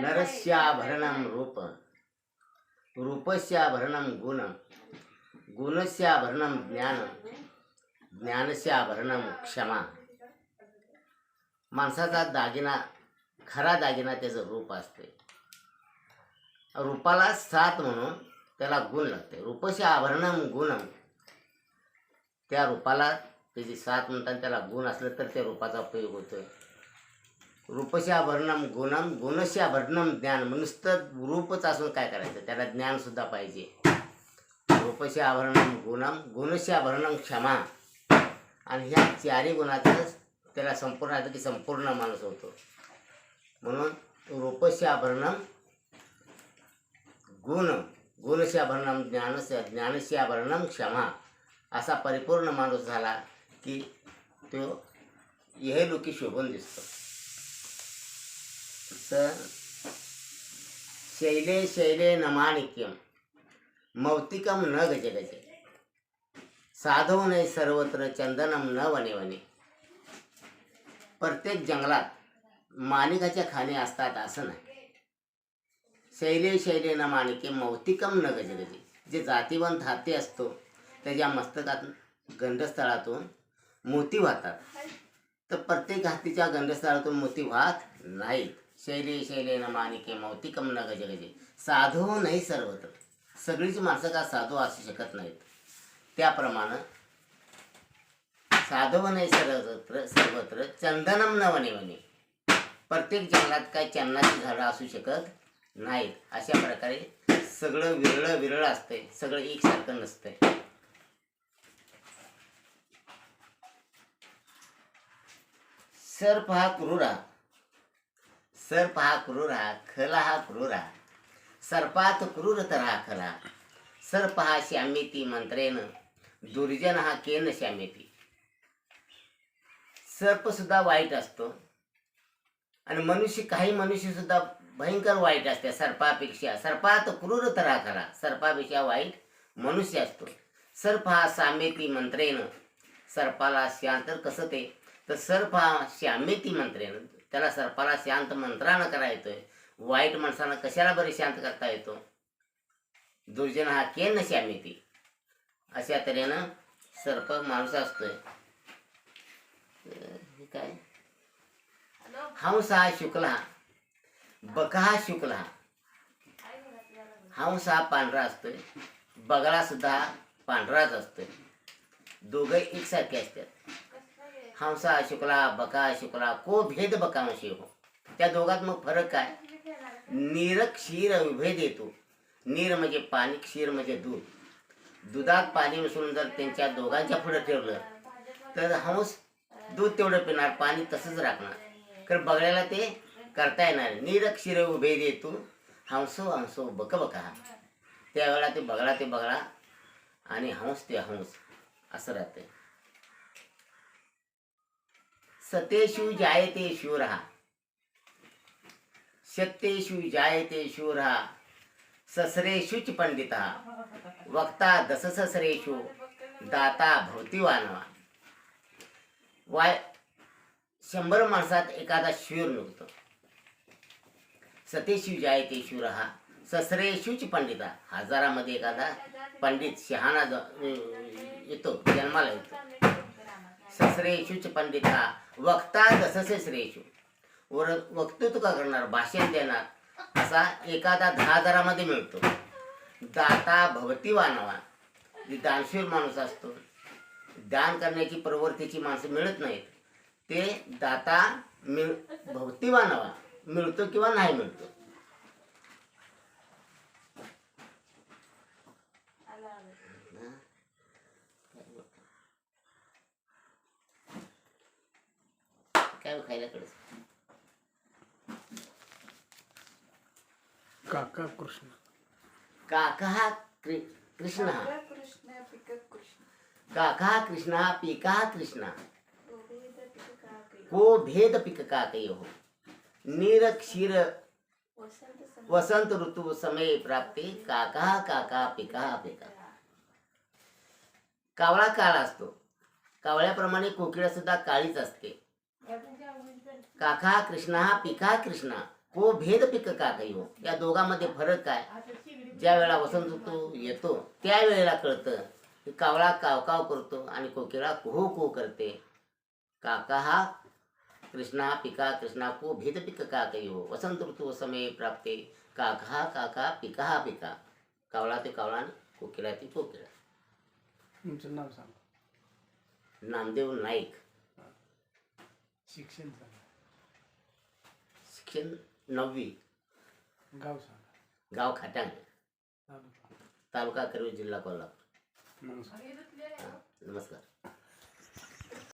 नरस्याभरणं रूप रूपस्याभरणं गुण गुणस्याभरणं ज्ञान ज्ञानस्याभरणं क्षमा. माणसाचा दागिना खरा दागिना त्याचं रूप असते. रूपाला साथ म्हणून त्याला गुण लागते. रूपस्य आभरणम गुणम, त्या रूपाला त्याची साथ म्हणतात, त्याला गुण असलं तर त्या रूपाचा उपयोग होतोय. रूपस्य आभरणम गुणम गुणस्य आभरणम ज्ञान. नुसतं रूपच असून काय करायचं, त्याला ज्ञान सुद्धा पाहिजे. रूपस्य आभरणम गुणम गुणस्य आभरणम क्षमा. आणि ह्या चारही गुणाचं त्याला संपूर्ण आहे की संपूर्ण माणूस होतो. म्हणून रूपस्य आभरणम गुण गुणस्य आभरणम ज्ञानस्य आभरणम क्षमा. असा परिपूर्ण माणूस झाला की तो हे लोकी शोभून दिसतो. तर शैले शैले नमाणिक्यम मौक्तिकम न गजे गजे साधव नाही सर्वत्र चंदनम न वने वने. प्रत्येक जंगलात माणिकाच्या खाणी असतात असं नाही. शैले शैले न माणिके मौक्तिकम न गजे गजे. जे जातीवंत हाती असतो त्याच्या मस्तकात गंधस्थळातून मोती वाहतात, तर प्रत्येक हातीच्या गंधस्थळातून मोती वाहत नाहीत. शैले शैले न माणिके मौक्तिकम न गजे गजे साधू नाही सर्वत्र. सगळीच माणसं का साधू असू शकत नाहीत. त्याप्रमाणे साधव नाही सर्वत्र सर्वत्र चंदनम न वने वने. प्रत्येक जंगलात काय चंदनाची झाडं असू शकत नाहीत. अशा प्रकारे सगळं विरळ विरळ असते, सगळं एकसारखं नसते. सर्प हा क्रूर हा, सर्प हा क्रूर हा, खला हा क्रूर हा. सर्पात क्रूर तरा खला. सर्प हा श्यामेती मंत्रेन दुर्जन हा केन श्यामेती. सर्प सुद्धा वाईट असतो आणि मनुष्य काही मनुष्य सुद्धा भयंकर वाईट असते सर्पापेक्षा. सर्पात क्रूर तरा खला. सर्पापेक्षा वाईट मनुष्य असतो. सर्प हा सामेती मंत्रेन. सर्पाला शांत कसं ते, तर सर्प हा श्यामेती मंत्रेन. त्याला सर्पाला शांत मंत्रानं करा येतोय. वाईट माणसाला कशाला बरे शांत करता येतो. दुर्जन हा केन श्यामेती. अशा तऱ्हेनं सर्प माणूस असतोय. काय हंस हा शुक्ला बका हा शुक्ला. हंस हा पांढरा असतोय, बगळा सुद्धा पांढराच असतोय. दोघे एकसारखे असतात. हंस हा शुक्ला बका शुक्ला को भेद बकांशी हो. त्या दोघात मग फरक काय. नीर क्षीर विभेद येतो. नीर म्हणजे पाणी, क्षीर म्हणजे दूध. दुधात पाणी मिसळून जर त्यांच्या दोघांच्या पुढे ठेवलं तर हंस दूध तेवढं पिणार, पाणी तसंच राखणार. तर बगळ्याला ते करता येणार. नीर क्षीर उभे देतो हंसो हंसो बक बका. त्यावेळेला ते बगळा आणि हंस ते हंस असं राहते. सतेषु जायते शूरः सत्येषु जायते शूरः ससरेषुच पंडितः वक्ता दशसहस्रेषु दाता भवति वानवा. 100 माणसात एखादा शूर निघतो. सतेषु जायते शूरः ससरेषुच पंडिता. हजारामध्ये एखादा पंडित शहाणा येतो, जन्माला येतो. ससरेषुच पंडिता वक्ता दशसहस्रेषु. वक्तृत्व का करणार, भाषण देणार असा एखादा 10,000मध्ये मिळतो. दाता भवती वानवा. जे दानशूर माणूस असतो, दान करण्याची प्रवृत्तीची माणसं मिळत नाहीत, ते दाता भवती वानवा मिळतो किंवा नाही मिळतो. काय खायला कडे काका कृष्ण. काका हा कृष्ण. काका हा कृष्ण पिका हा कृष्ण. को भेद पिक काकय हो. नीर क्षीर वसंत ऋतु समय प्राप्ती काका काका पिका पिका. कावळा काळा असतो कावळ्याप्रमाणे कोकिळा सुद्धा काळीच असते. काका कृष्णा पिका कृष्णा को भेद पिक का हो. या दोघांमध्ये फरक काय? ज्या वेळेला वसंत ऋतू येतो त्यावेळेला कळतं की कावळा कावकाव करतो आणि कोकिळा कुहू कुहू करते. काका हा कृष्णा पिका कृष्णा को भेद पिक का हो. वसंत ऋतू समय प्राप्ते काका काका पिका पिका. कावळा ते कावळा आणि कोकिळा ती कोकिळा. तुमचं नाव सांगा. नामदेव नाईक. शिक्षण सांगा. शिक्षण 9वी. गाव सांगा. गाव खाटांग, तालुका. तालुका करवीर, जिल्हा कोल्हापूर. नमस्कार. नमस्कार.